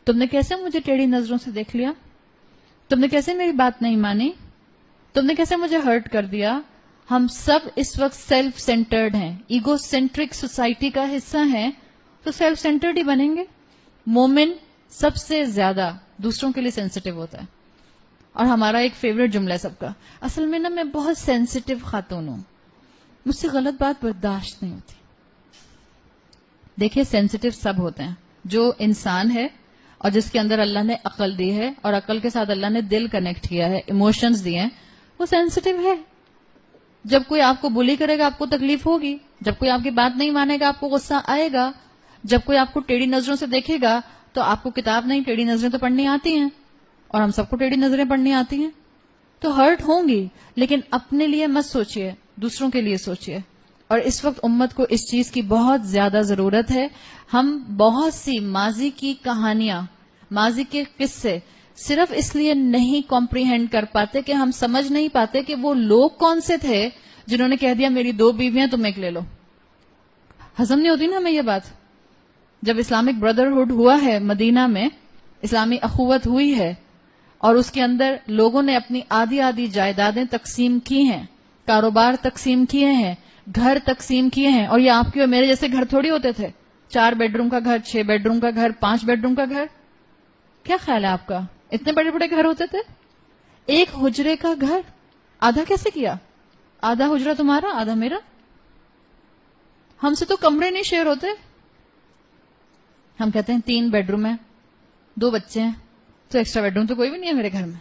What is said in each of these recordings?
تم نے کیسے مجھے ٹیڑھی نظروں سے دیکھ لیا؟ تم نے کیسے میری بات نہیں مانی؟ تم نے کیسے مجھے ہرٹ کر دیا؟ ہم سب اس وقت سیلف سینٹرڈ ہیں، ایگو سینٹرک سوسائٹی کا حصہ ہیں، تو سیلف سینٹرڈ ہی بنیں گے. مومن سب سے زیادہ دوسروں کے لیے سینسٹیو ہوتا ہے. اور ہمارا ایک فیوریٹ جملہ ہے سب کا، اصل میں نا میں بہت سینسٹیو خاتون ہوں، مجھ سے غلط بات برداشت نہیں ہوتی. دیکھیے سینسٹیو سب ہوتے ہیں، جو انسان ہے اور جس کے اندر اللہ نے عقل دی ہے اور عقل کے ساتھ اللہ نے دل کنیکٹ کیا ہے، ایموشنز دیے ہیں، وہ سینسٹیو ہے. جب کوئی آپ کو بلی کرے گا آپ کو تکلیف ہوگی، جب کوئی آپ کی بات نہیں مانے گا آپ کو غصہ آئے گا، جب کوئی آپ کو ٹیڑھی نظروں سے دیکھے گا تو آپ کو کتاب نہیں ٹیڑھی نظریں تو پڑھنی آتی ہیں، اور ہم سب کو ٹیڑھی نظریں پڑھنی آتی ہیں، تو ہرٹ ہوں گی، لیکن اپنے لیے مت سوچئے، دوسروں کے لیے سوچئے. اور اس وقت امت کو اس چیز کی بہت زیادہ ضرورت ہے. ہم بہت سی ماضی کی کہانیاں، ماضی کے قصے صرف اس لیے نہیں کمپریہینڈ کر پاتے کہ ہم سمجھ نہیں پاتے کہ وہ لوگ کون سے تھے جنہوں نے کہہ دیا میری 2 بیویاں تم ایک لے لو. ہضم نہیں ہوتی نا ہمیں یہ بات. جب اسلامک بردرہڈ ہوا ہے مدینہ میں، اسلامی اخوت ہوئی ہے اور اس کے اندر لوگوں نے اپنی آدھی آدھی جائیدادیں تقسیم کی ہیں، کاروبار تقسیم کیے ہیں، گھر تقسیم کیے ہیں. اور یہ آپ کے اور میرے جیسے گھر تھوڑی ہوتے تھے، 4 بیڈ روم کا گھر، 6 بیڈ روم کا گھر، 5 بیڈ روم کا گھر. کیا خیال ہے آپ کا؟ اتنے بڑے بڑے گھر ہوتے تھے. ایک حجرے کا گھر آدھا کیسے کیا؟ آدھا حجرہ تمہارا آدھا میرا. ہم سے تو کمرے نہیں شیئر ہوتے. ہم کہتے ہیں 3 بیڈ روم ہے، 2 بچے ہیں، تو ایکسٹرا بیڈ روم تو کوئی بھی نہیں ہے میرے گھر میں.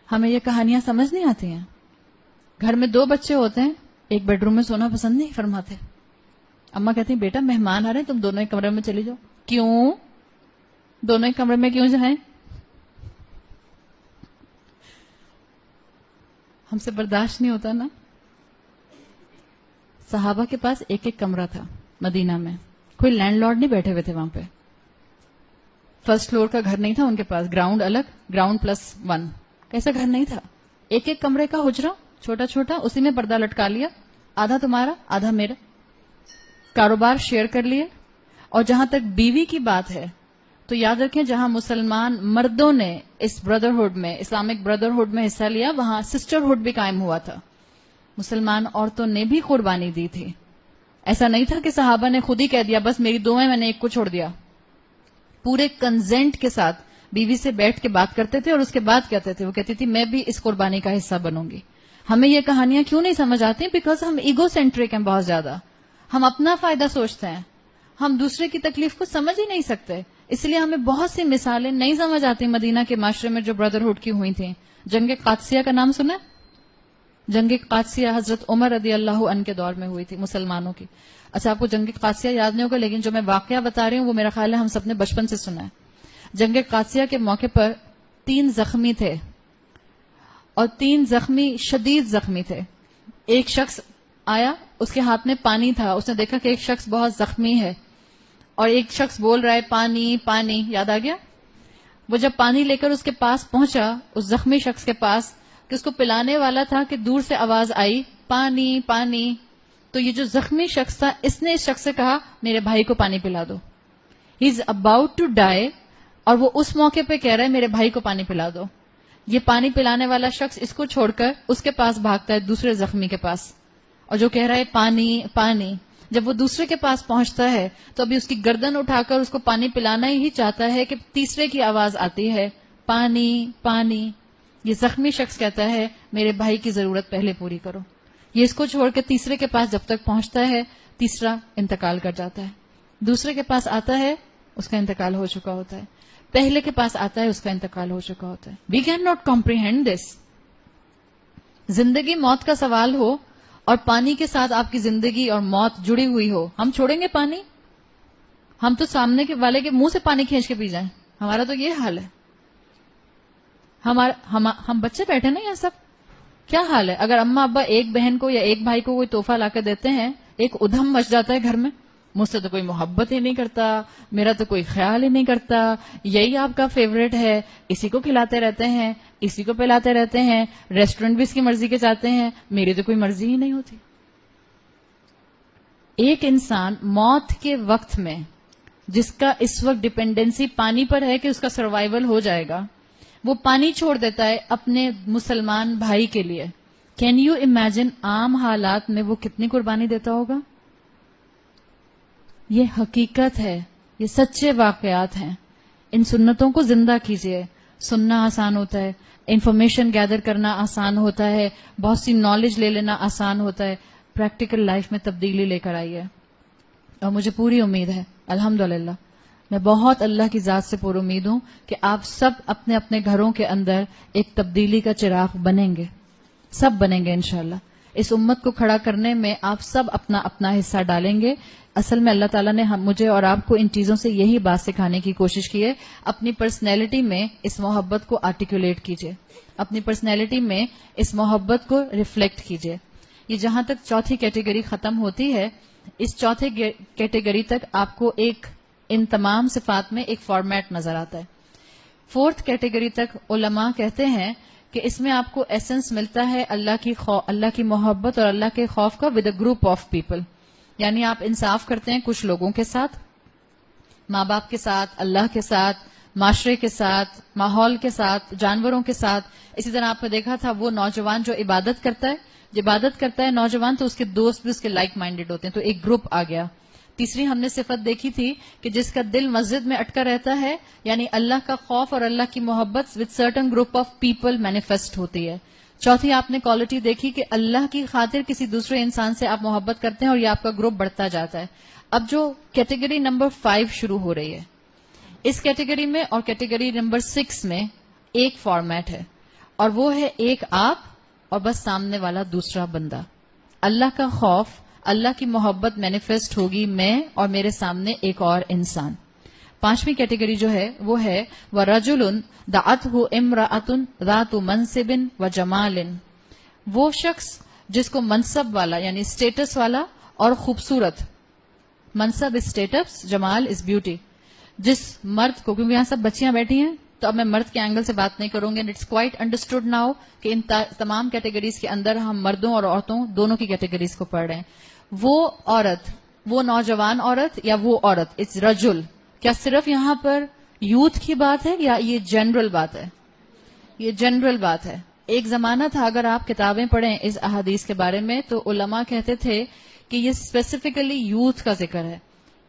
ہمیں یہ کہانیاں سمجھ نہیں آتی ہیں. گھر میں 2 بچے ہوتے ہیں، ایک بیڈ روم میں سونا پسند نہیں فرماتے. اماں کہتی ہیں بیٹا مہمان آ رہے ہیں تم دونوں ایک کمرے میں چلی جاؤ. کیوں؟ دونوں ایک کمرے میں کیوں جائیں؟ ہم سے برداشت نہیں ہوتا نا. صحابہ کے پاس ایک ایک کمرہ تھا مدینہ میں، کوئی لینڈ لارڈ نہیں بیٹھے ہوئے تھے وہاں پہ. فرسٹ فلور کا گھر نہیں تھا ان کے پاس، گراؤنڈ الگ، گراؤنڈ +1 ایسا گھر نہیں تھا. ایک ایک کمرے کا حجرہ چھوٹا چھوٹا، اسی میں پردہ لٹکا لیا، آدھا تمہارا آدھا میرا. کاروبار شیئر کر لیے. اور جہاں تک بیوی کی بات ہے تو یاد رکھیں جہاں مسلمان مردوں نے اس بردرہڈ میں، اسلامک بردرہڈ میں حصہ لیا، وہاں سسٹرہڈ بھی قائم ہوا تھا. مسلمان عورتوں نے بھی قربانی دی تھی. ایسا نہیں تھا کہ صحابہ نے خود ہی کہہ دیا بس میری 2 ہیں میں نے ایک کو چھوڑ دیا. پورے کنزنٹ کے ساتھ بیوی سے بیٹھ کے بات کرتے تھے اور اس کے بعد کہتے تھے، وہ کہتی تھی میں بھی اس قربانی کا حصہ بنوں گی. ہمیں یہ کہانیاں کیوں نہیں سمجھ آتی؟ بیکاز ہم ایگو سینٹرک ہیں بہت زیادہ. ہم اپنا فائدہ سوچتے ہیں، ہم دوسرے کی تکلیف کو سمجھ ہی نہیں سکتے. اس لیے ہمیں بہت سی مثالیں نہیں سمجھ آتی مدینہ کے معاشرے میں جو بردرہڈ کی ہوئی تھیں. جنگ قادسیہ کا نام سنا؟ جنگ قادسیہ حضرت عمر رضی اللہ عنہ کے دور میں ہوئی تھی مسلمانوں کی. اچھا آپ کو جنگ قادسیہ یاد نہیں ہوگا، لیکن جو میں واقعہ بتا رہی ہوں وہ میرا خیال ہے ہم سب نے بچپن سے سنا ہے. جنگ قادسیہ کے موقع پر 3 زخمی تھے اور 3 زخمی شدید زخمی تھے. ایک شخص آیا، اس کے ہاتھ میں پانی تھا، اس نے دیکھا کہ ایک شخص بہت زخمی ہے اور ایک شخص بول رہا ہے پانی پانی. یاد آ گیا؟ وہ جب پانی لے کر اس کے پاس پہنچا، اس زخمی شخص کے پاس، کہ اس کو پلانے والا تھا کہ دور سے آواز آئی پانی پانی. تو یہ جو زخمی شخص تھا اس نے اس شخص سے کہا میرے بھائی کو پانی پلا دو. ہی از اباؤٹ ٹو ڈائی اور وہ اس موقع پہ کہہ رہا ہے میرے بھائی کو پانی پلا دو. یہ پانی پلانے والا شخص اس کو چھوڑ کر اس کے پاس بھاگتا ہے دوسرے زخمی کے پاس، اور جو کہہ رہا ہے پانی پانی. جب وہ دوسرے کے پاس پہنچتا ہے تو ابھی اس کی گردن اٹھا کر اس کو پانی پلانا ہی چاہتا ہے کہ تیسرے کی آواز آتی ہے پانی پانی. یہ زخمی شخص کہتا ہے میرے بھائی کی ضرورت پہلے پوری کرو. یہ اس کو چھوڑ کے تیسرے کے پاس جب تک پہنچتا ہے تیسرا انتقال کر جاتا ہے. دوسرے کے پاس آتا ہے اس کا انتقال ہو چکا ہوتا ہے. پہلے کے پاس آتا ہے اس کا انتقال ہو چکا ہوتا ہے. وی کین ناٹ کمپریہینڈ دس. زندگی موت کا سوال ہو اور پانی کے ساتھ آپ کی زندگی اور موت جڑی ہوئی ہو، ہم چھوڑیں گے پانی؟ ہم تو سامنے والے کے منہ سے پانی کھینچ کے پی جائیں. ہمارا تو یہ حال ہے. ہم بچے بیٹھے نا یہ سب کیا حال ہے؟ اگر اماں ابا ایک بہن کو یا ایک بھائی کو کوئی تحفہ لا کے دیتے ہیں ایک ادھم مچ جاتا ہے گھر میں. مجھ سے تو کوئی محبت ہی نہیں کرتا، میرا تو کوئی خیال ہی نہیں کرتا، یہی آپ کا فیوریٹ ہے، اسی کو کھلاتے رہتے ہیں، اسی کو پلاتے رہتے ہیں، ریسٹورنٹ بھی اس کی مرضی کے چاہتے ہیں، میری تو کوئی مرضی ہی نہیں ہوتی. ایک انسان موت کے وقت میں جس کا اس وقت ڈپینڈنسی پانی پر ہے کہ اس کا سروائیول ہو جائے گا، وہ پانی چھوڑ دیتا ہے اپنے مسلمان بھائی کے لیے. کین یو امیجن عام حالات میں وہ کتنی قربانی دیتا ہوگا؟ یہ حقیقت ہے، یہ سچے واقعات ہیں. ان سنتوں کو زندہ کیجیے. سننا آسان ہوتا ہے، انفارمیشن گیدر کرنا آسان ہوتا ہے، بہت سی نالج لے لینا آسان ہوتا ہے. پریکٹیکل لائف میں تبدیلی لے کر آئیے. اور مجھے پوری امید ہے، الحمدللہ میں بہت اللہ کی ذات سے پر امید ہوں کہ آپ سب اپنے اپنے گھروں کے اندر ایک تبدیلی کا چراغ بنیں گے، سب بنیں گے انشاءاللہ. اس امت کو کھڑا کرنے میں آپ سب اپنا اپنا حصہ ڈالیں گے. اصل میں اللہ تعالیٰ نے مجھے اور آپ کو ان چیزوں سے یہی بات سکھانے کی کوشش کی ہے. اپنی پرسنالٹی میں اس محبت کو آرٹیکولیٹ کیجیے، اپنی پرسنالٹی میں اس محبت کو ریفلیکٹ کیجیے. یہ جہاں تک چوتھی کیٹیگری ختم ہوتی ہے، اس چوتھے کیٹیگری تک آپ کو ان تمام صفات میں ایک فارمیٹ نظر آتا ہے. فورتھ کیٹیگری تک علماء کہتے ہیں کہ اس میں آپ کو ایسنس ملتا ہے اللہ کی محبت اور اللہ کے خوف کا with a group of people. یعنی آپ انصاف کرتے ہیں کچھ لوگوں کے ساتھ، ماں باپ کے ساتھ، اللہ کے ساتھ، معاشرے کے ساتھ، ماحول کے ساتھ، جانوروں کے ساتھ. اسی طرح آپ نے دیکھا تھا وہ نوجوان جو عبادت کرتا ہے نوجوان، تو اس کے دوست بھی اس کے لائک مائنڈیڈ ہوتے ہیں، تو ایک گروپ آ گیا. تیسری ہم نے صفت دیکھی تھی کہ جس کا دل مسجد میں اٹکا رہتا ہے، یعنی اللہ کا خوف اور اللہ کی محبت with certain group of people manifest ہوتی ہے. چوتھی آپ نے کوالٹی دیکھی کہ اللہ کی خاطر کسی دوسرے انسان سے آپ محبت کرتے ہیں اور یہ آپ کا گروپ بڑھتا جاتا ہے. اب جو کیٹیگری نمبر 5 شروع ہو رہی ہے، اس کیٹیگری میں اور کیٹیگری نمبر 6 میں ایک فارمیٹ ہے، اور وہ ہے ایک آپ اور بس سامنے والا دوسرا بندہ. اللہ کا خوف، اللہ کی محبت مینیفیسٹ ہوگی میں اور میرے سامنے ایک اور انسان. پانچویں کیٹیگری جو ہے وہ ہے وَرَجُلٌ دَعَتْهُ امْرَأَةٌ ذَاتُ مَنْصِبٍ وَجَمَالٍ. وہ شخص جس کو منصب والا یعنی اسٹیٹس والا اور خوبصورت، منصب از اسٹیٹس، جمال از بیوٹی، جس مرد کو، کیونکہ یہاں سب بچیاں بیٹھی ہیں تو اب میں مرد کے اینگل سے بات نہیں کروں گی. اٹس کوائٹ انڈرسٹوڈ ناؤ کہ ان تمام کیٹیگریز کے اندر ہم مردوں اور عورتوں دونوں کی کیٹیگریز کو پڑھ رہے ہیں. وہ عورت، وہ نوجوان عورت یا وہ عورت، اٹس رجل. کیا صرف یہاں پر یوتھ کی بات ہے یا یہ جنرل بات ہے؟ یہ جنرل بات ہے. ایک زمانہ تھا، اگر آپ کتابیں پڑھیں اس احادیث کے بارے میں تو علماء کہتے تھے کہ یہ اسپیسیفکلی یوتھ کا ذکر ہے.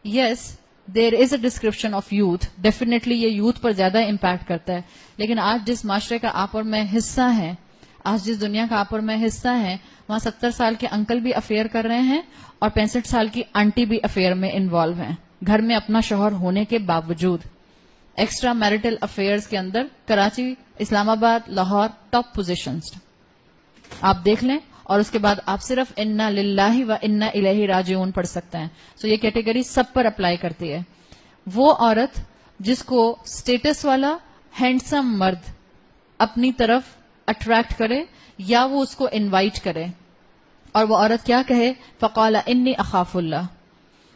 Yes, there is a description of youth, definitely یہ یوتھ پر زیادہ امپیکٹ کرتا ہے. لیکن آج جس معاشرے کا آپ اور میں حصہ ہیں، آج جس دنیا کا آپ اور میں حصہ ہیں، وہاں 70 سال کے انکل بھی افیئر کر رہے ہیں اور 65 سال کی آنٹی بھی افیئر میں انوالو ہیں، گھر میں اپنا شوہر ہونے کے باوجود. ایکسٹرا میرٹل افیئرز کے اندر کراچی، اسلام آباد، لاہور ٹاپ پوزیشنز آپ دیکھ لیں، اور اس کے بعد آپ صرف انا للہ و انا الیہ راجعون پڑھ سکتے ہیں. سو یہ کیٹیگری سب پر اپلائی کرتی ہے. وہ عورت جس کو اسٹیٹس والا ہینڈسم مرد اپنی طرف اٹریکٹ کرے یا وہ اس کو انوائٹ کرے، اور وہ عورت کیا کہے؟ فقال انی اخاف اللہ،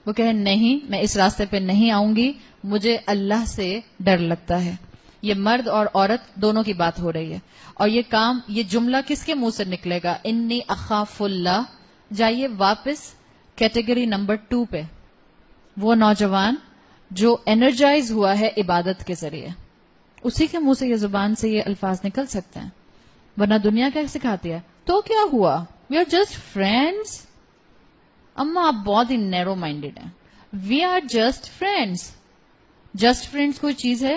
وہ کہے نہیں میں اس راستے پہ نہیں آؤں گی، مجھے اللہ سے ڈر لگتا ہے. یہ مرد اور عورت دونوں کی بات ہو رہی ہے. اور یہ جملہ کس کے منہ سے نکلے گا؟ انی اخاف اللہ. جائیے واپس کیٹیگری نمبر 2 پہ. وہ نوجوان جو انرجائز ہوا ہے عبادت کے ذریعے، اسی کے منہ سے یہ زبان سے یہ الفاظ نکل سکتے ہیں. ورنہ دنیا کیا سکھاتی ہے؟ تو کیا ہوا، وی آر جسٹ فرینڈس. اما آپ بہت ہی نیرو مائنڈیڈ ہیں. We are just friends. Just friends کوئی چیز ہے؟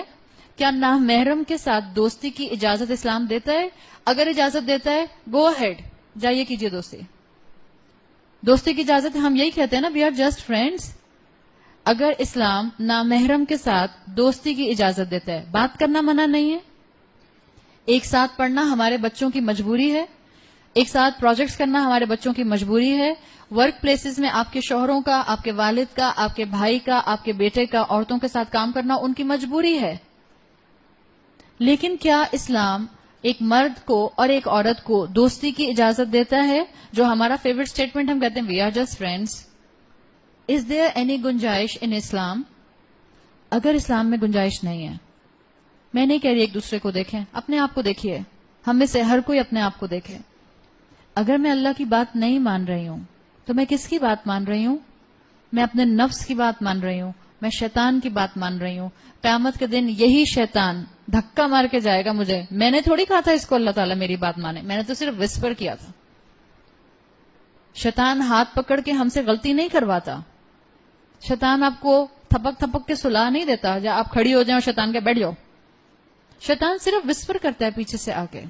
کیا نامحرم کے ساتھ دوستی کی اجازت اسلام دیتا ہے؟ اگر اجازت دیتا ہے گو ہیڈ، جائیے کیجیے دوستی کی اجازت. ہم یہی کہتے ہیں نا، وی آر جسٹ فرینڈس. اگر اسلام نامحرم کے ساتھ دوستی کی اجازت دیتا ہے، بات کرنا منع نہیں ہے، ایک ساتھ پڑھنا ہمارے بچوں کی مجبوری ہے، ایک ساتھ پروجیکٹس کرنا ہمارے بچوں کی مجبوری ہے، ورک پلیسز میں آپ کے شوہروں کا، آپ کے والد کا، آپ کے بھائی کا، آپ کے بیٹے کا عورتوں کے ساتھ کام کرنا ان کی مجبوری ہے. لیکن کیا اسلام ایک مرد کو اور ایک عورت کو دوستی کی اجازت دیتا ہے؟ جو ہمارا فیوریٹ اسٹیٹمنٹ ہم کہتے ہیں we are just friends. Is there any گنجائش ان اسلام؟ اگر اسلام میں گنجائش نہیں ہے، میں نہیں کہہ رہی ایک دوسرے کو دیکھیں، اپنے آپ کو دیکھیے. ہم میں سے ہر کوئی اپنے آپ کو دیکھے. اگر میں اللہ کی بات نہیں مان رہی ہوں تو میں کس کی بات مان رہی ہوں؟ میں اپنے نفس کی بات مان رہی ہوں، میں شیطان کی بات مان رہی ہوں. قیامت کے دن یہی شیطان دھکا مار کے جائے گا مجھے. میں نے تھوڑی کہا تھا اس کو اللہ تعالیٰ میری بات مانے, میں نے تو صرف وسپر کیا تھا. شیطان ہاتھ پکڑ کے ہم سے غلطی نہیں کرواتا. شیطان آپ کو تھپک تھپک کے سلا نہیں دیتا یا آپ کھڑی ہو جائیں اور شیطان کے بیٹھ جاؤ. شیطان صرف وسپر کرتا ہے پیچھے سے آ کے,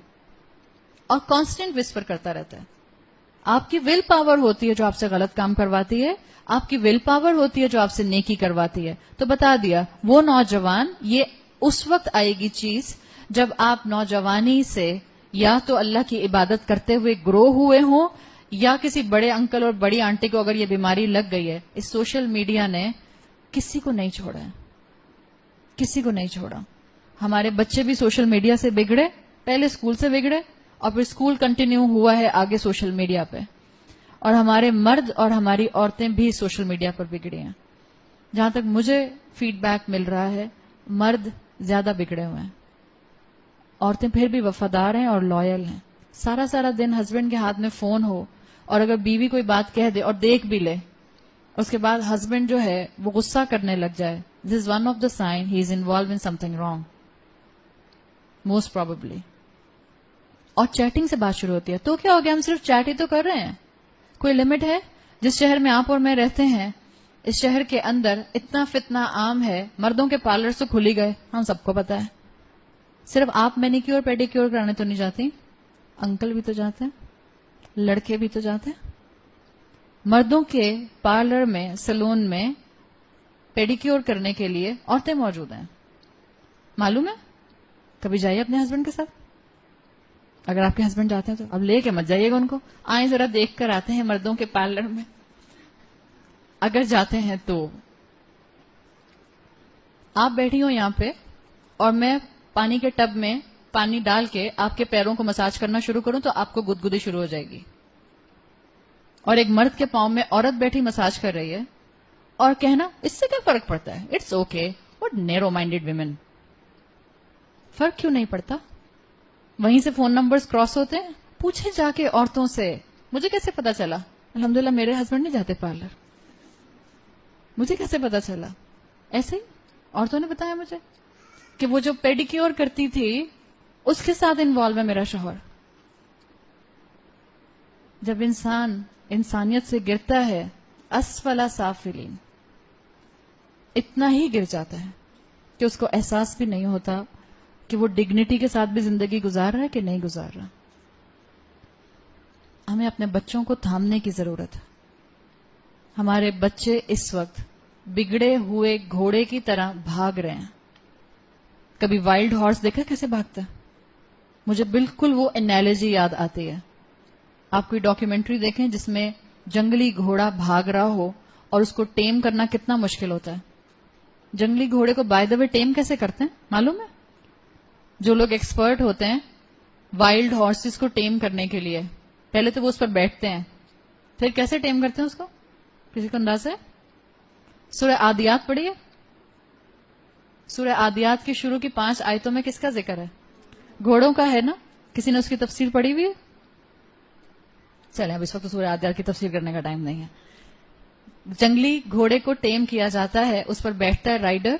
اور کانسٹنٹ وسپر کرتا رہتا ہے. آپ کی ول پاور ہوتی ہے جو آپ سے غلط کام کرواتی ہے, آپ کی ول پاور ہوتی ہے جو آپ سے نیکی کرواتی ہے. تو بتا دیا وہ نوجوان, یہ اس وقت آئے گی چیز جب آپ نوجوانی سے یا تو اللہ کی عبادت کرتے ہوئے گرو ہوئے ہوں, یا کسی بڑے انکل اور بڑی آنٹی کو اگر یہ بیماری لگ گئی ہے. اس سوشل میڈیا نے کسی کو نہیں چھوڑا ہے, کسی کو نہیں چھوڑا. ہمارے بچے بھی سوشل میڈیا سے بگڑے, پہلے اسکول سے بگڑے اور پھر اسکول کنٹینیو ہوا ہے آگے سوشل میڈیا پہ, اور ہمارے مرد اور ہماری عورتیں بھی سوشل میڈیا پر بگڑی ہیں. جہاں تک مجھے فیڈ بیک مل رہا ہے, مرد زیادہ بگڑے ہوئے ہیں, عورتیں پھر بھی وفادار ہیں اور لائل ہیں. سارا دن ہسبینڈ کے ہاتھ میں فون ہو, اور اگر بیوی کوئی بات کہہ دے اور دیکھ بھی لے, اس کے بعد ہسبینڈ جو ہے وہ غصہ کرنے لگ جائے, this is one of the sign he is involve in something wrong most probably. اور چیٹنگ سے بات شروع ہوتی ہے. تو کیا ہو گیا, ہم صرف چیٹ ہی تو کر رہے ہیں, کوئی لمٹ ہے؟ جس شہر میں آپ اور میں رہتے ہیں, اس شہر کے اندر اتنا فتنہ عام ہے, مردوں کے پارلر سے کھلی گئے, ہم سب کو پتا ہے. صرف آپ مینیکیور پیڈیکیور کرانے تو نہیں جاتی, انکل بھی تو جاتے ہیں, لڑکے بھی تو جاتے ہیں. مردوں کے پارلر میں, سلون میں پیڈیکیور کرنے کے لیے عورتیں موجود ہیں. معلوم ہے؟ کبھی جائیے اپنے ہسبینڈ کے ساتھ, اگر آپ کے ہسبینڈ جاتے ہیں تو اب لے کے مت جائیے گا ان کو, آئیں ذرا دیکھ کر آتے ہیں مردوں کے پارلر میں. اگر جاتے ہیں تو آپ بیٹھی ہو یہاں پہ اور میں پانی کے ٹب میں پانی ڈال کے آپ کے پیروں کو مساج کرنا شروع کروں تو آپ کو گدگدی شروع ہو جائے گی. اور ایک مرد کے پاؤں میں عورت بیٹھی مساج کر رہی ہے, اور کہنا اس سے کیا فرق پڑتا ہے, it's okay, what narrow minded women. فرق کیوں نہیں پڑتا؟ وہیں سے فون نمبرز کراس ہوتے ہیں. پوچھے جا کے عورتوں سے, مجھے کیسے پتا چلا؟ الحمدللہ میرے ہسبینڈ نہیں جاتے پارلر, مجھے کیسے پتا چلا؟ ایسے ہی عورتوں نے بتایا مجھے کہ وہ جو پیڈیکیور کرتی تھی اس کے ساتھ انوالو ہے میرا شوہر. جب انسان انسانیت سے گرتا ہے, اسفل سافلین, اتنا ہی گر جاتا ہے کہ اس کو احساس بھی نہیں ہوتا کہ وہ ڈگنیٹی کے ساتھ بھی زندگی گزار رہا ہے کہ نہیں گزار رہا. ہمیں اپنے بچوں کو تھامنے کی ضرورت ہے. ہمارے بچے اس وقت بگڑے ہوئے گھوڑے کی طرح بھاگ رہے ہیں. کبھی وائلڈ ہارس دیکھا کیسے بھاگتا ہے؟ مجھے بالکل وہ انالوجی یاد آتی ہے. آپ کوئی ڈاکیومنٹری دیکھیں جس میں جنگلی گھوڑا بھاگ رہا ہو اور اس کو ٹیم کرنا کتنا مشکل ہوتا ہے. جنگلی گھوڑے کو بائی دا وے ٹیم کیسے کرتے ہیں معلوم ہے؟ جو لوگ ایکسپرٹ ہوتے ہیں وائلڈ ہارسز کو ٹیم کرنے کے لیے, پہلے تو وہ اس پر بیٹھتے ہیں, پھر کیسے ٹیم کرتے ہیں اس کو؟ کسی کو انداز ہے؟ سورہ عادیات پڑھیے. سورہ عادیات کی شروع کی 5 آیتوں میں کس کا ذکر ہے؟ گھوڑوں کا ہے نا. کسی نے اس کی تفسیر پڑھی ہوئی ہے؟ چلیں اب اس وقت تو سورہ عادیات کی تفسیر کرنے کا ٹائم نہیں ہے. جنگلی گھوڑے کو ٹیم کیا جاتا ہے, اس پر بیٹھتا ہے رائڈر,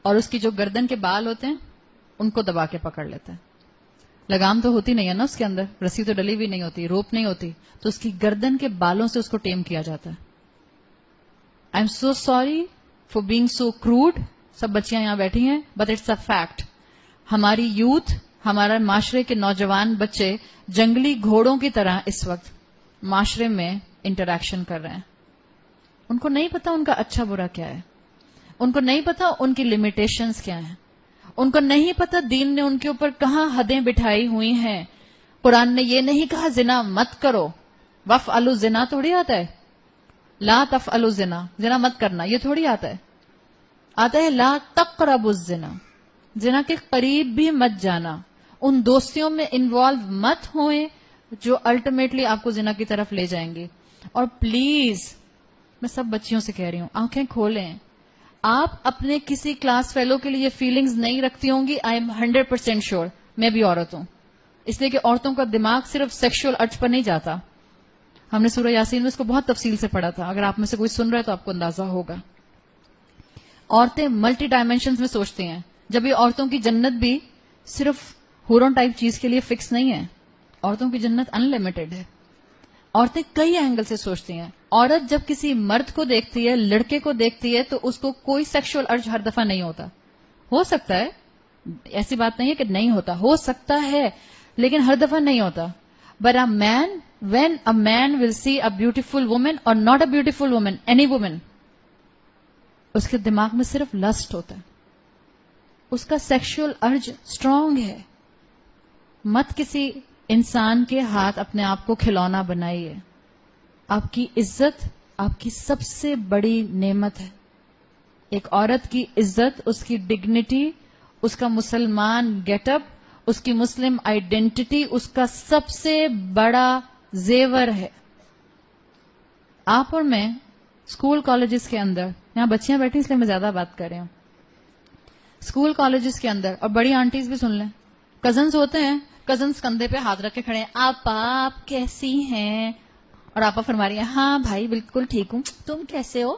اور اس کی جو گردن کے بال ہوتے ہیں ان کو دبا کے پکڑ لیتا ہے. لگام تو ہوتی نہیں ہے نا اس کے اندر, رسی تو ڈلی ہوئی نہیں ہوتی, روپ نہیں ہوتی, تو اس کی گردن کے بالوں سے اس کو ٹیم کیا جاتا ہے. آئی am so sorry for being so crude. سب بچیاں یہاں بیٹھی ہیں, بٹ اٹس اے فیکٹ. ہماری یوتھ, ہمارا معاشرے کے نوجوان بچے جنگلی گھوڑوں کی طرح اس وقت معاشرے میں انٹریکشن کر رہے ہیں. ان کو نہیں پتا ان کا اچھا برا کیا ہے, ان کو نہیں پتا ان کی لمیٹیشنز کیا ہیں, ان کو نہیں پتا دین نے ان کے اوپر کہاں حدیں بٹھائی ہوئی ہیں. قرآن نے یہ نہیں کہا زنا مت کرو, وفعلوا زنا تھوڑی آتا ہے. لا تفعلوا زنا, زنا مت کرنا, یہ تھوڑی آتا ہے. آتا ہے لا تقربوا الزنا, زنا کے قریب بھی مت جانا, ان دوستیوں میں انوالو مت ہوئیں جو الٹیمیٹلی آپ کو زنا کی طرف لے جائیں گے. اور پلیز میں سب بچیوں سے کہہ رہی ہوں, آنکھیں کھولیں. آپ اپنے کسی کلاس فیلو کے لیے فیلنگز نہیں رکھتی ہوں گی, آئی ایم 100% شیور. میں بھی عورت ہوں, اس لیے کہ عورتوں کا دماغ صرف سیکشل ارج پر نہیں جاتا. ہم نے سورہ یاسین میں اس کو بہت تفصیل سے پڑھا تھا, اگر آپ میں سے کوئی سن رہا ہے تو آپ کو اندازہ ہوگا. عورتیں ملٹی ڈائمینشنز میں سوچتی ہیں. جب یہ عورتوں کی جنت بھی صرف ہورون ٹائپ چیز کے لیے فکس نہیں ہے. عورتوں کی جنت ان لمیٹڈ ہے. عورتیں کئی اینگل سے سوچتی ہیں. عورت جب کسی مرد کو دیکھتی ہے, لڑکے کو دیکھتی ہے, تو اس کو کوئی سیکشول ارج ہر دفعہ نہیں ہوتا. ہو سکتا ہے, ایسی بات نہیں ہے کہ نہیں ہوتا, ہو سکتا ہے, لیکن ہر دفعہ نہیں ہوتا. But a man, when a man will see a beautiful woman اور not a beautiful woman, any woman, اس کے دماغ میں صرف لسٹ ہوتا ہے, اس کا سیکشول ارج اسٹرانگ ہے. مت کسی انسان کے ہاتھ اپنے آپ کو کھلونا بنائیے. آپ کی عزت آپ کی سب سے بڑی نعمت ہے. ایک عورت کی عزت, اس کی ڈگنیٹی, اس کا مسلمان گیٹ اپ, اس کی مسلم آئیڈینٹی اس کا سب سے بڑا زیور ہے. آپ اور میں اسکول کالجز کے اندر, یہاں بچیاں بیٹھی اس لیے میں زیادہ بات کر رہی ہوں, اسکول کالجز کے اندر, اور بڑی آنٹیز بھی سن لیں, کزنز ہوتے ہیں, کزنز کندھے پہ ہاتھ رکھ کے کھڑے ہیں, آپ کیسی ہیں, اور آپا فرما رہی ہیں ہاں بھائی بالکل ٹھیک ہوں, تم کیسے ہو.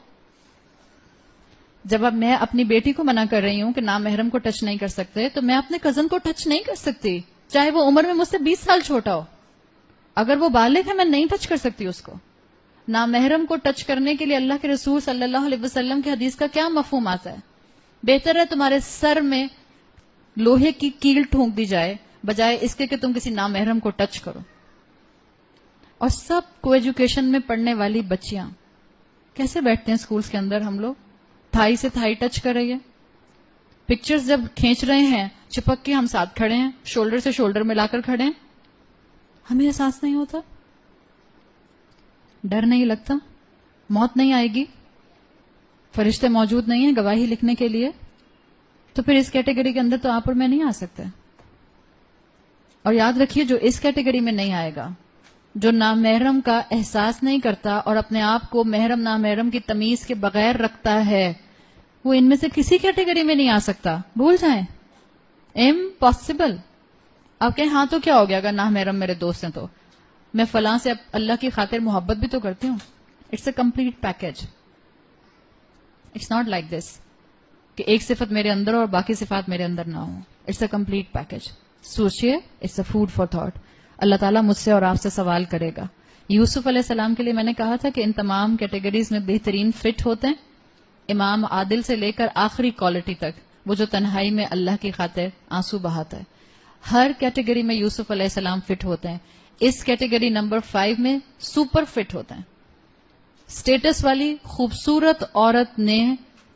جب اب میں اپنی بیٹی کو منع کر رہی ہوں کہ نامحرم کو ٹچ نہیں کر سکتے, تو میں اپنے کزن کو ٹچ نہیں کر سکتی, چاہے وہ عمر میں مجھ سے 20 سال چھوٹا ہو. اگر وہ بالغ ہے میں نہیں ٹچ کر سکتی اس کو. نامحرم کو ٹچ کرنے کے لیے اللہ کے رسول صلی اللہ علیہ وسلم کی حدیث کا کیا مفہوم آتا ہے؟ بہتر ہے تمہارے سر میں لوہے کی کیل ٹھونک دی جائے بجائے اس کے کہ تم کسی نامحرم کو ٹچ کرو. اور سب کو ایجوکیشن میں پڑھنے والی بچیاں کیسے بیٹھتے ہیں اسکولس کے اندر, ہم لوگ تھائی سے تھائی ٹچ کر رہی ہے. پکچرز جب کھینچ رہے ہیں چپک کے ہم ساتھ کھڑے ہیں, شولڈر سے شولڈر ملا کر کھڑے ہیں, ہمیں احساس نہیں ہوتا, ڈر نہیں لگتا, موت نہیں آئے گی, فرشتے موجود نہیں ہیں گواہی لکھنے کے لیے, تو پھر اس کیٹیگری کے اندر تو آپ اور میں نہیں آ سکتے. اور یاد رکھیے جو اس کیٹیگری میں نہیں آئے گا, جو نامحرم کا احساس نہیں کرتا اور اپنے آپ کو محرم نامحرم کی تمیز کے بغیر رکھتا ہے, وہ ان میں سے کسی کیٹیگری میں نہیں آ سکتا. بھول جائیں, امپاسبل. آپ کہیں ہاں تو کیا ہو گیا اگر نامحرم میرے دوست ہیں, تو میں فلاں سے اللہ کی خاطر محبت بھی تو کرتی ہوں. It's a complete package. It's not like this کہ ایک صفت میرے اندر اور باقی صفات میرے اندر نہ ہوں. It's a complete package. سوچئے, it's a food for thought. اللہ تعالیٰ مجھ سے اور آپ سے سوال کرے گا. یوسف علیہ السلام کے لیے میں نے کہا تھا کہ ان تمام کیٹیگریز میں بہترین فٹ ہوتے ہیں, امام عادل سے لے کر آخری کوالٹی تک, وہ جو تنہائی میں اللہ کی خاطر آنسو بہاتا ہے. ہر کیٹیگری میں یوسف علیہ السلام فٹ ہوتے ہیں. اس کیٹیگری نمبر 5 میں سپر فٹ ہوتے ہیں. اسٹیٹس والی خوبصورت عورت نے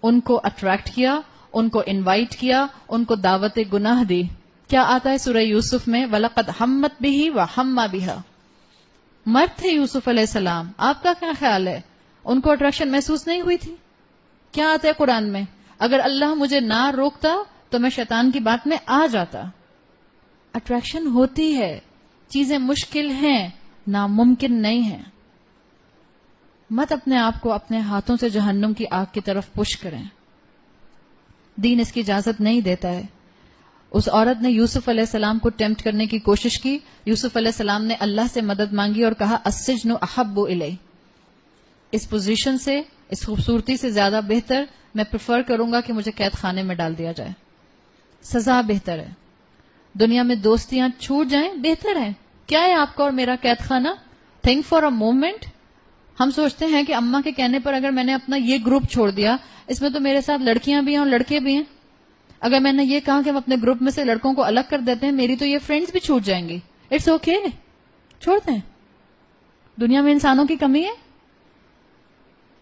ان کو اٹریکٹ کیا, ان کو انوائٹ کیا, ان کو دعوت گناہ دی. کیا آتا ہے سورہ یوسف میں, وَلَقَدْ ہَمَّتْ بِهِ وَهَمَّ بِهَا. مرد تھے یوسف علیہ السلام, آپ کا کیا خیال ہے, ان کو اٹریکشن محسوس نہیں ہوئی تھی؟ کیا آتا ہے قرآن میں, اگر اللہ مجھے نہ روکتا تو میں شیطان کی بات میں آ جاتا. اٹریکشن ہوتی ہے, چیزیں مشکل ہیں, ناممکن نہیں ہیں. مت اپنے آپ کو اپنے ہاتھوں سے جہنم کی آگ کی طرف پش کریں, دین اس کی اجازت نہیں دیتا ہے. اس عورت نے یوسف علیہ السلام کو ٹیمپٹ کرنے کی کوشش کی. یوسف علیہ السلام نے اللہ سے مدد مانگی اور کہا السجن احب الی, اس پوزیشن سے, اس خوبصورتی سے زیادہ بہتر میں پریفر کروں گا کہ مجھے قید خانے میں ڈال دیا جائے. سزا بہتر ہے. دنیا میں دوستیاں چھوٹ جائیں بہتر ہے. کیا ہے آپ کا اور میرا قید خانہ؟ Think for a moment. ہم سوچتے ہیں کہ اماں کے کہنے پر اگر میں نے اپنا یہ گروپ چھوڑ دیا, اس میں تو میرے ساتھ لڑکیاں بھی ہیں اور لڑکے بھی ہیں, اگر میں نے یہ کہا کہ ہم اپنے گروپ میں سے لڑکوں کو الگ کر دیتے ہیں, میری تو یہ فرینڈز بھی چھوٹ جائیں گی. اٹس اوکے, چھوڑ دیں. دنیا میں انسانوں کی کمی ہے.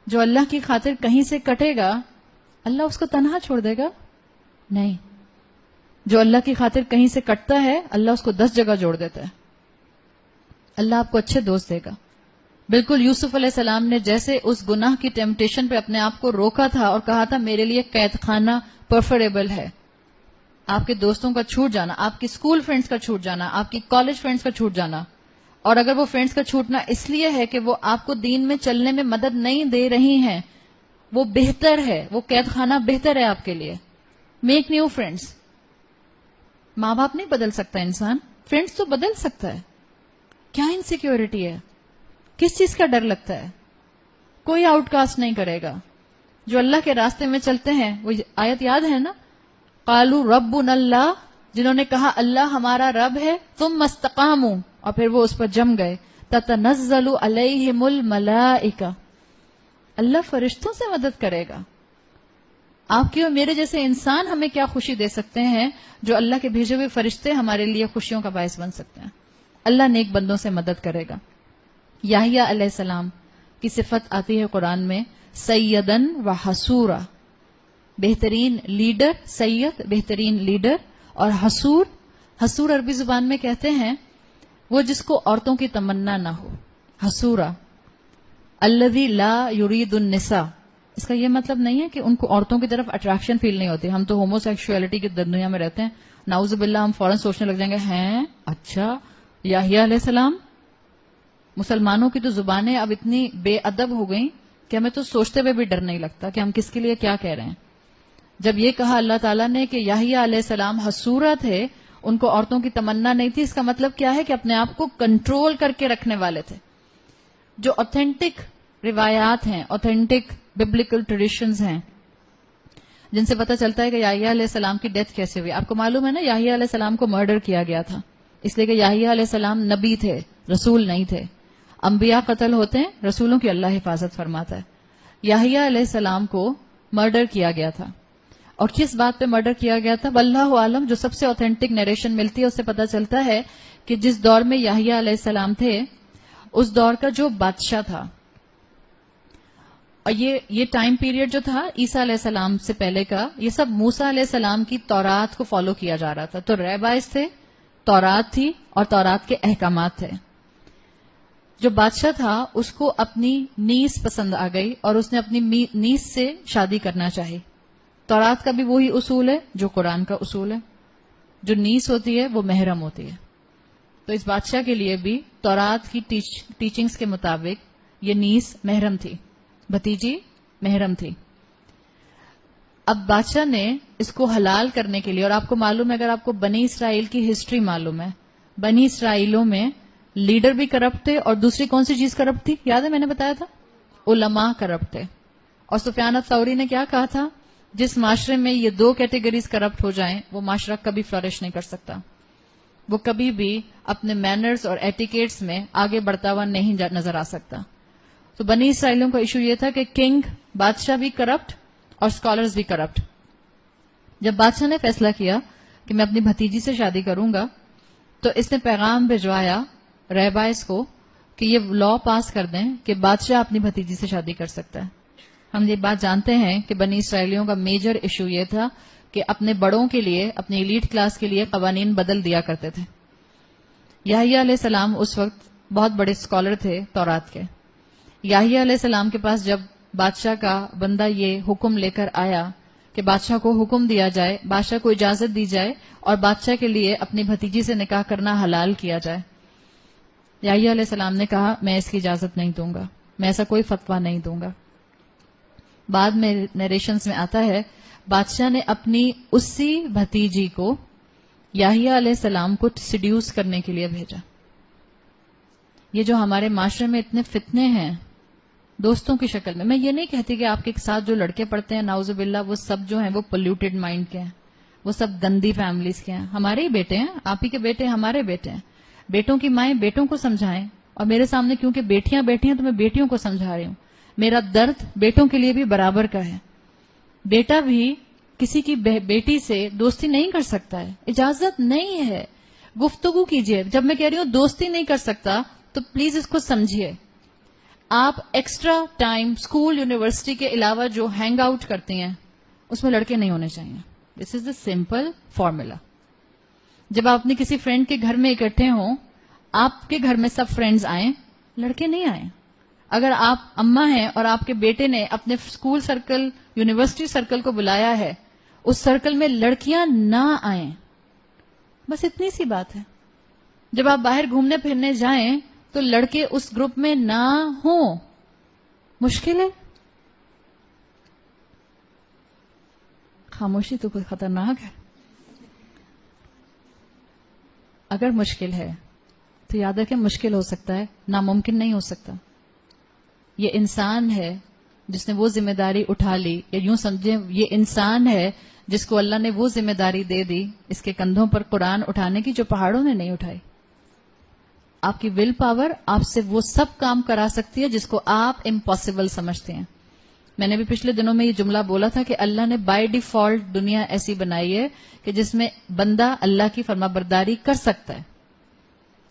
جو اللہ کی خاطر کہیں سے کٹے گا اللہ اس کو تنہا چھوڑ دے گا؟ نہیں. جو اللہ کی خاطر کہیں سے کٹتا ہے اللہ اس کو 10 جگہ جوڑ دیتا ہے. اللہ آپ کو اچھے دوست دے گا. بالکل یوسف علیہ السلام نے جیسے اس گناہ کی ٹیمپٹیشن پہ اپنے آپ کو روکا تھا اور کہا تھا میرے لیے قید خانہ پریفریبل ہے. آپ کے دوستوں کا چھوٹ جانا, آپ کی اسکول فرینڈز کا چھوٹ جانا, آپ کی کالج فرینڈز کا چھوٹ جانا, اور اگر وہ فرینڈز کا چھوٹنا اس لیے ہے کہ وہ آپ کو دین میں چلنے میں مدد نہیں دے رہی ہیں, وہ بہتر ہے, وہ قید خانہ بہتر ہے آپ کے لیے. Make new friends. ماں باپ نہیں بدل سکتا انسان, فرینڈز تو بدل سکتا ہے. کیا انسیکیورٹی ہے, کس چیز کا ڈر لگتا ہے؟ کوئی آؤٹ کاسٹ نہیں کرے گا. جو اللہ کے راستے میں چلتے ہیں. وہ آیت یاد ہے نا, قالوا ربنا اللہ, جنہوں نے کہا اللہ ہمارا رب ہے, ثم استقاموا, اور پھر وہ اس پر جم گئے, تتنزل علیہم الملائکہ, اللہ فرشتوں سے مدد کرے گا. آپ کی اور میرے جیسے انسان ہمیں کیا خوشی دے سکتے ہیں جو اللہ کے بھیجے ہوئے فرشتے ہمارے لیے خوشیوں کا باعث بن سکتے ہیں. اللہ نیک بندوں سے مدد کرے گا. یحییٰ علیہ السلام کی صفت آتی ہے قرآن میں, سیدن و حسورا, بہترین لیڈر, سید بہترین لیڈر, اور حسور, حسور عربی زبان میں کہتے ہیں وہ جس کو عورتوں کی تمنا نہ ہو, حسورا. الذی لا یرید النساء, اس کا یہ مطلب نہیں ہے کہ ان کو عورتوں کی طرف اٹریکشن فیل نہیں ہوتی. ہم تو ہومو سیکشولیٹی کی دنیا میں رہتے ہیں, نعوذ باللہ ہم فوراً سوچنے لگ جائیں گے ہیں اچھا یحییٰ علیہ السلام. مسلمانوں کی تو زبانیں اب اتنی بے ادب ہو گئیں کہ ہمیں تو سوچتے ہوئے بھی ڈر نہیں لگتا کہ ہم کس کے لیے کیا کہہ رہے ہیں. جب یہ کہا اللہ تعالیٰ نے کہ یحییٰ علیہ السلام حسورا تھے, ان کو عورتوں کی تمنا نہیں تھی, اس کا مطلب کیا ہے کہ اپنے آپ کو کنٹرول کر کے رکھنے والے تھے. جو اوتھینٹک روایات ہیں, اوتھینٹک ببلیکل ٹریڈیشنز ہیں, جن سے پتہ چلتا ہے کہ یحییٰ علیہ السلام کی ڈیتھ کیسے ہوئی. آپ کو معلوم ہے نا یحییٰ علیہ السلام کو مرڈر کیا گیا تھا, اس لیے کہ یحییٰ علیہ السلام نبی تھے, رسول نہیں تھے. انبیاء قتل ہوتے ہیں, رسولوں کی اللہ حفاظت فرماتا ہے. یحییٰ علیہ السلام کو مرڈر کیا گیا تھا, اور کس بات پہ مرڈر کیا گیا تھا واللہ عالم. جو سب سے اوتھینٹک نیریشن ملتی ہے اس سے پتہ چلتا ہے کہ جس دور میں یحییٰ علیہ السلام تھے اس دور کا جو بادشاہ تھا, اور یہ ٹائم پیریڈ جو تھا عیسیٰ علیہ السلام سے پہلے کا, یہ سب موسیٰ علیہ السلام کی تورات کو فالو کیا جا رہا تھا. تو ریبائز تھے, تورات تھی, اور تورات کے احکامات تھے. جو بادشاہ تھا اس کو اپنی نیس پسند آ گئی اور اس نے اپنی نیس سے شادی کرنا چاہی. تورات کا بھی وہی اصول ہے جو قرآن کا اصول ہے, جو نیس ہوتی ہے وہ محرم ہوتی ہے. تو اس بادشاہ کے لیے بھی تورات کی ٹیچنگز کے مطابق یہ نیس محرم تھی, بھتیجی محرم تھی. اب بادشاہ نے اس کو حلال کرنے کے لیے, اور آپ کو معلوم ہے, اگر آپ کو بنی اسرائیل کی ہسٹری معلوم ہے, بنی اسرائیلوں میں لیڈر بھی کرپٹ تھے, اور دوسری کون سی چیز کرپٹ تھی یاد ہے, میں نے بتایا تھا, علماء کرپٹ تھے. اور سفیان الثوری نے کیا کہا تھا, جس معاشرے میں یہ دو کیٹیگریز کرپٹ ہو جائیں وہ معاشرہ کبھی فلرش نہیں کر سکتا, وہ کبھی بھی اپنے مینرز اور ایٹیکیٹس میں آگے بڑھتا ہوا نہیں نظر آ سکتا. تو بنی اسرائیلوں کا ایشو یہ تھا کہ کنگ, بادشاہ بھی کرپٹ اور اسکالرز بھی کرپٹ. جب بادشاہ نے فیصلہ کیا کہ میں اپنی بھتیجی سے شادی کروں گا, تو اس نے پیغام بھجوایا ریبائز کو کہ یہ لا پاس کر دیں کہ بادشاہ اپنی بھتیجی سے شادی کر سکتا ہے. ہم یہ بات جانتے ہیں کہ بنی اسرائیلیوں کا میجر ایشو یہ تھا کہ اپنے بڑوں کے لیے, اپنی ایلیٹ کلاس کے لیے قوانین بدل دیا کرتے تھے. یحییٰ علیہ السلام اس وقت بہت بڑے اسکالر تھے تورات کے. یحییٰ علیہ السلام کے پاس جب بادشاہ کا بندہ یہ حکم لے کر آیا کہ بادشاہ کو حکم دیا جائے, بادشاہ کو اجازت دی جائے اور بادشاہ کے لیے اپنی بھتیجی سے نکاح کرنا حلال کیا جائے, یحییٰ علیہ السلام نے کہا میں اس کی اجازت نہیں دوں گا, میں ایسا کوئی فتویٰ نہیں دوں گا. بعد میں نیریشنز میں آتا ہے بادشاہ نے اپنی اسی بھتیجی کو یحییٰ علیہ السلام کو سیڈیوس کرنے کے لیے بھیجا. یہ جو ہمارے معاشرے میں اتنے فتنے ہیں دوستوں کی شکل میں یہ نہیں کہتی کہ آپ کے ساتھ جو لڑکے پڑھتے ہیں نعوذ باللہ وہ سب جو ہیں وہ پولیوٹڈ مائنڈ کے ہیں, وہ سب گندی فیملیز کے ہیں. ہمارے ہی بیٹے ہیں, آپ ہی کے بیٹے ہمارے بیٹے ہیں. بیٹوں کی مائیں بیٹوں کو سمجھائیں, اور میرے سامنے کیونکہ بیٹیاں بیٹھی ہیں تو میں بیٹیوں کو سمجھا رہی ہوں. میرا درد بیٹوں کے لیے بھی برابر کا ہے. بیٹا بھی کسی کی بیٹی سے دوستی نہیں کر سکتا ہے, اجازت نہیں ہے. گفتگو کیجئے. جب میں کہہ رہی ہوں دوستی نہیں کر سکتا تو پلیز اس کو سمجھیے. آپ ایکسٹرا ٹائم اسکول یونیورسٹی کے علاوہ جو ہینگ آؤٹ کرتی ہیں اس میں لڑکے نہیں ہونے چاہیے. دس از دا سمپل فارمولا. جب آپ اپنی کسی فرینڈ کے گھر میں اکٹھے ہوں, آپ کے گھر میں سب فرینڈز آئیں, لڑکے نہیں آئیں. اگر آپ اماں ہیں اور آپ کے بیٹے نے اپنے اسکول سرکل, یونیورسٹی سرکل کو بلایا ہے, اس سرکل میں لڑکیاں نہ آئیں. بس اتنی سی بات ہے. جب آپ باہر گھومنے پھرنے جائیں تو لڑکے اس گروپ میں نہ ہوں. مشکل ہے. خاموشی تو کوئی خطرناک ہے. اگر مشکل ہے تو یاد رکھیں مشکل ہو سکتا ہے, ناممکن نہیں ہو سکتا. یہ انسان ہے جس نے وہ ذمہ داری اٹھا لی، یا یوں سمجھیں یہ انسان ہے جس کو اللہ نے وہ ذمہ داری دے دی اس کے کندھوں پر قرآن اٹھانے کی جو پہاڑوں نے نہیں اٹھائی. آپ کی ول پاور آپ سے وہ سب کام کرا سکتی ہے جس کو آپ امپاسبل سمجھتے ہیں. میں نے بھی پچھلے دنوں میں یہ جملہ بولا تھا کہ اللہ نے بائی ڈیفالٹ دنیا ایسی بنائی ہے کہ جس میں بندہ اللہ کی فرما برداری کر سکتا ہے.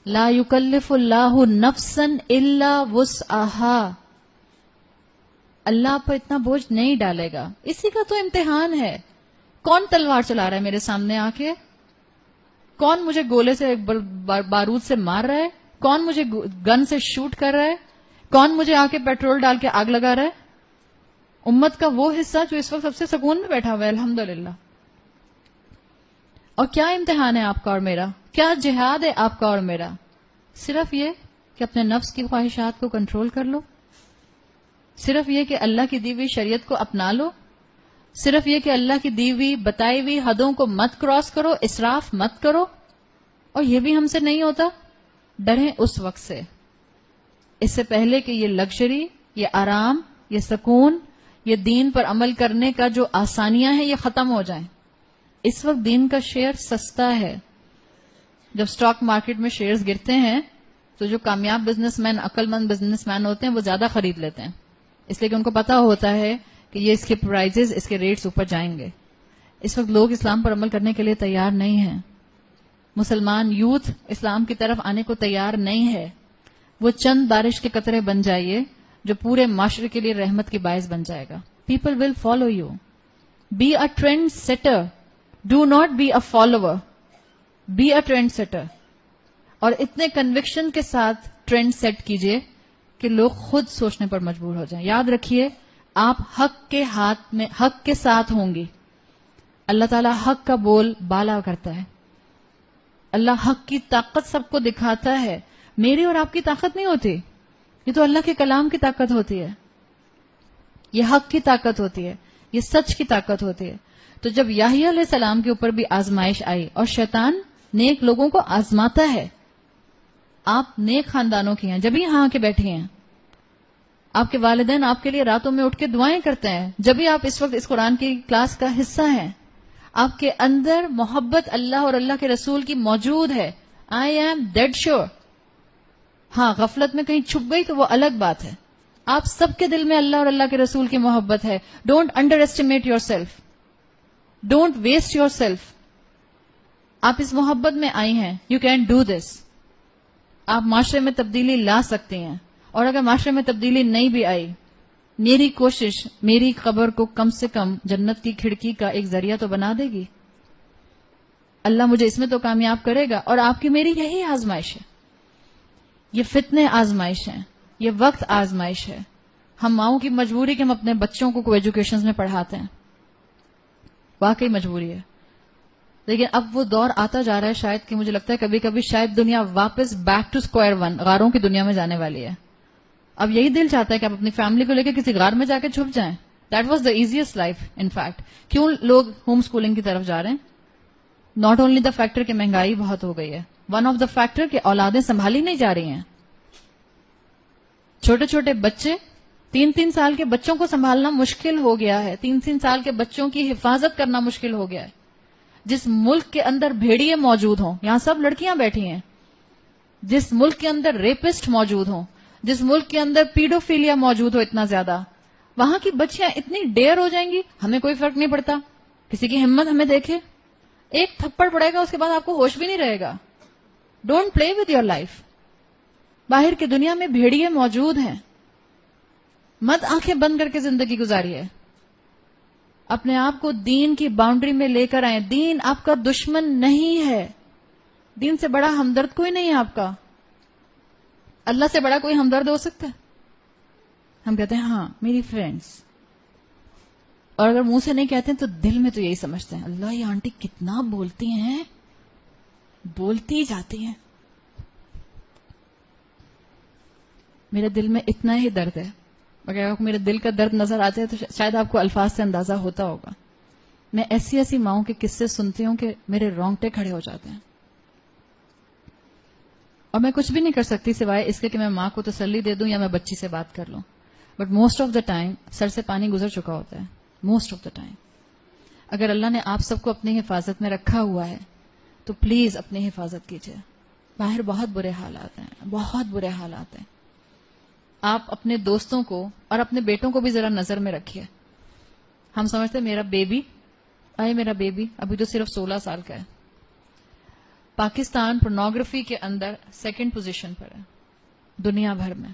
لا یکلف اللہ نفسا الا وسعها. اللہ پر اتنا بوجھ نہیں ڈالے گا. اسی کا تو امتحان ہے. کون تلوار چلا رہا ہے میرے سامنے آ کے؟ کون مجھے گولے سے بارود سے مار رہا ہے؟ کون مجھے گن سے شوٹ کر رہا ہے؟ کون مجھے آ کے پیٹرول ڈال کے آگ لگا رہا ہے؟ امت کا وہ حصہ جو اس وقت سب سے سکون میں بیٹھا ہوا ہے الحمدللہ. اور کیا امتحان ہے آپ کا اور میرا؟ کیا جہاد ہے آپ کا اور میرا؟ صرف یہ کہ اپنے نفس کی خواہشات کو کنٹرول کر لو، صرف یہ کہ اللہ کی دی ہوئی شریعت کو اپنا لو، صرف یہ کہ اللہ کی دی ہوئی بتائی ہوئی حدوں کو مت کراس کرو، اسراف مت کرو. اور یہ بھی ہم سے نہیں ہوتا. ڈریں اس وقت سے، اس سے پہلے کہ یہ لگژری، یہ آرام، یہ سکون، یہ دین پر عمل کرنے کا جو آسانیاں ہیں یہ ختم ہو جائیں. اس وقت دین کا شیئر سستا ہے. جب سٹاک مارکیٹ میں شیئرز گرتے ہیں تو جو کامیاب بزنس مین، عقل مند بزنس مین ہوتے ہیں وہ زیادہ خرید لیتے ہیں، اس لیے کہ ان کو پتا ہوتا ہے کہ یہ اس کے پرائزز، اس کے ریٹس اوپر جائیں گے. اس وقت لوگ اسلام پر عمل کرنے کے لیے تیار نہیں ہیں. مسلمان یوتھ اسلام کی طرف آنے کو تیار نہیں ہے. وہ چند بارش کے قطرے بن جائیے جو پورے معاشرے کے لیے رحمت کی باعث بن جائے گا. People will follow you. Be a trend setter, do not be a follower, be a trend setter. اور اتنے کنوکشن کے ساتھ ٹرینڈ سیٹ کیجئے کہ لوگ خود سوچنے پر مجبور ہو جائیں. یاد رکھیے آپ حق کے ہاتھ میں، حق کے ساتھ ہوں گی. اللہ تعالیٰ حق کا بول بالا کرتا ہے. اللہ حق کی طاقت سب کو دکھاتا ہے. میری اور آپ کی طاقت نہیں ہوتی، یہ تو اللہ کے کلام کی طاقت ہوتی ہے. یہ حق کی طاقت ہوتی ہے، یہ سچ کی طاقت ہوتی ہے. تو جب یحییٰ علیہ السلام کے اوپر بھی آزمائش آئی، اور شیطان نیک لوگوں کو آزماتا ہے. آپ نیک خاندانوں کی ہیں، جب یہاں کے بیٹھے ہیں. آپ کے والدین آپ کے لیے راتوں میں اٹھ کے دعائیں کرتے ہیں، جب بھی آپ اس وقت اس قرآن کی کلاس کا حصہ ہیں. آپ کے اندر محبت اللہ اور اللہ کے رسول کی موجود ہے. I am dead sure. ہاں غفلت میں کہیں چھپ گئی تو وہ الگ بات ہے. آپ سب کے دل میں اللہ اور اللہ کے رسول کی محبت ہے. Don't underestimate yourself, don't waste yourself. آپ اس محبت میں آئی ہیں. You can do this. آپ معاشرے میں تبدیلی لا سکتے ہیں. اور اگر معاشرے میں تبدیلی نہیں بھی آئی، میری کوشش میری قبر کو کم سے کم جنت کی کھڑکی کا ایک ذریعہ تو بنا دے گی. اللہ مجھے اس میں تو کامیاب کرے گا. اور آپ کی میری یہی آزمائش ہے. یہ فتنے آزمائش ہیں، یہ وقت آزمائش ہے. ہم ماؤں کی مجبوری کہ ہم اپنے بچوں کو ایجوکیشن میں پڑھاتے ہیں، واقعی مجبوری ہے. لیکن اب وہ دور آتا جا رہا ہے شاید کہ مجھے لگتا ہے کبھی کبھی شاید دنیا واپس بیک ٹو اسکوائر ون، غاروں کی دنیا میں جانے والی ہے. اب یہی دل چاہتا ہے کہ آپ اپنی فیملی کو لے کے کسی غار میں جا کے چھپ جائیں. That was the easiest life in fact. کیوں لوگ ہوم اسکولنگ کی طرف جا رہے ہیں؟ ناٹ اونلی دا فیکٹر کہ مہنگائی بہت ہو گئی ہے، ون آف دا فیکٹر کہ اولادیں سنبھالی نہیں جا رہی ہیں. چھوٹے چھوٹے بچے، 3 سال کے بچوں کو سنبھالنا مشکل ہو گیا ہے. 3 سال کے بچوں کی حفاظت کرنا مشکل ہو گیا ہے. جس ملک کے اندر بھیڑیے موجود ہوں، یہاں سب لڑکیاں بیٹھی ہیں. جس ملک کے اندر ریپسٹ موجود ہوں، جس ملک کے اندر پیڈوفیلیا موجود ہو اتنا زیادہ، وہاں کی بچیاں اتنی ڈیر ہو جائیں گی. ہمیں کوئی فرق نہیں پڑتا. کسی کی ہمت ہمیں دیکھے، ایک تھپڑ پڑے گا اس کے بعد آپ کو ہوش بھی نہیں رہے گا. Don't play with your life. باہر کی دنیا میں بھیڑیے موجود ہیں. مت آنکھیں بند کر کے زندگی گزاریے. اپنے آپ کو دین کی باؤنڈری میں لے کر آئیں. دین آپ کا دشمن نہیں ہے. دین سے بڑا ہمدرد کوئی نہیں ہے آپ کا. اللہ سے بڑا کوئی ہمدرد ہو سکتا ہے؟ ہم کہتے ہیں ہاں میری فرینڈز، اور اگر منہ سے نہیں کہتے ہیں تو دل میں تو یہی سمجھتے ہیں اللہ یہ آنٹی کتنا بولتی ہیں، بولتی جاتی ہیں. میرے دل میں اتنا ہی درد ہے. اگر آپ کو میرے دل کا درد نظر آتا ہے تو شاید آپ کو الفاظ سے اندازہ ہوتا ہوگا. میں ایسی ایسی ماؤں کے قصے سنتی ہوں کہ میرے رونگٹے کھڑے ہو جاتے ہیں. اور میں کچھ بھی نہیں کر سکتی سوائے اس کے کہ میں ماں کو تسلی دے دوں یا میں بچی سے بات کر لوں. But most of the time sir سے پانی گزر چکا ہوتا ہے. موسٹ آف دا ٹائم اگر اللہ نے آپ سب کو اپنی حفاظت میں رکھا ہوا ہے تو پلیز اپنی حفاظت کیجیے. باہر بہت برے حالات ہیں, بہت برے حالات ہیں. آپ اپنے دوستوں کو اور اپنے بیٹوں کو بھی ذرا نظر میں رکھیے. ہم سمجھتے میرا بیبی, میرا بیبی ابھی تو صرف 16 سال کا ہے. پاکستان پورنوگرافی کے اندر 2nd پوزیشن پر ہے دنیا بھر میں.